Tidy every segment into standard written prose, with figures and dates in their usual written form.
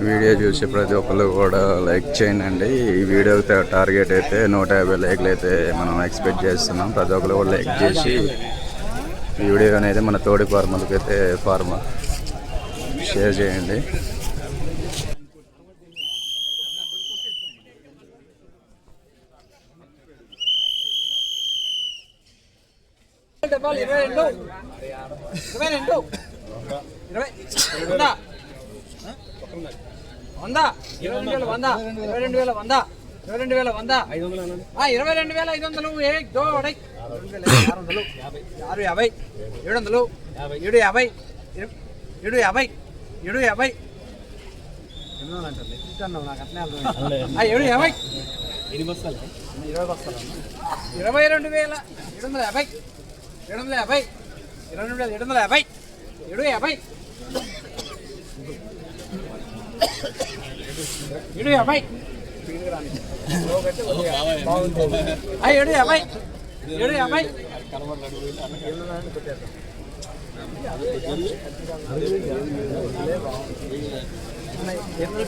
Video చూసి ప్రతి ఒక్కరు కూడా లైక్ చేయండి. ఈ వీడియో టార్గెట్ అయితే 150 లైక్లు అయితే మనం ఎక్స్పెక్ట్ చేస్తున్నాం. ప్రతి ఒక్కరు కూడా లైక్ చేసి ఈ వీడియో అనేది మన తోడి ఫార్మర్కి అయితే షేర్ చేయండి.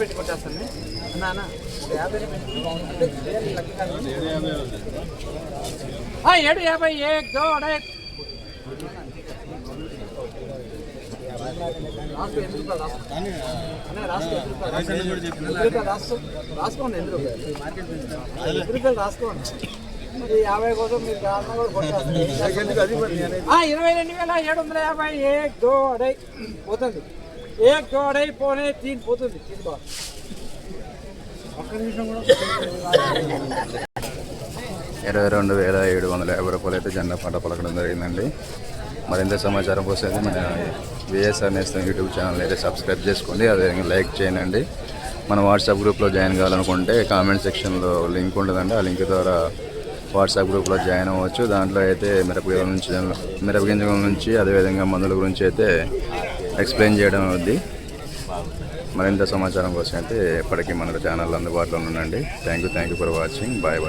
పెట్టి కొట్టేస్తాను అన్న 7 రాసుకోండి. ఎందుకు రాసుకోండి. 50 కోసం మీరు 22,750 పోతుంది. 1 పోనే 3 పోతుంది. 22,750 రూపాయలు అయితే జెండా పంట పలకడం జరిగిందండి. మరింత సమాచారం కోసం అయితే మన విఎస్ఆర్ నేస్తం యూట్యూబ్ ఛానల్ అయితే సబ్స్క్రైబ్ చేసుకోండి. అదేవిధంగా లైక్ చేయండి. మన వాట్సాప్ గ్రూప్లో జాయిన్ కావాలనుకుంటే కామెంట్ సెక్షన్లో లింక్ ఉంటుందండి. ఆ లింక్ ద్వారా వాట్సాప్ గ్రూప్లో జాయిన్ అవ్వచ్చు. దాంట్లో అయితే మిరపగింజల నుంచి అదేవిధంగా మందుల గురించి అయితే ఎక్స్ప్లెయిన్ చేయడం అవుద్ది. మరింత సమాచారం కోసం అయితే ఎప్పటికీ మన ఛానల్ అందుబాటులో ఉండండి. Thank you for watching. Bye.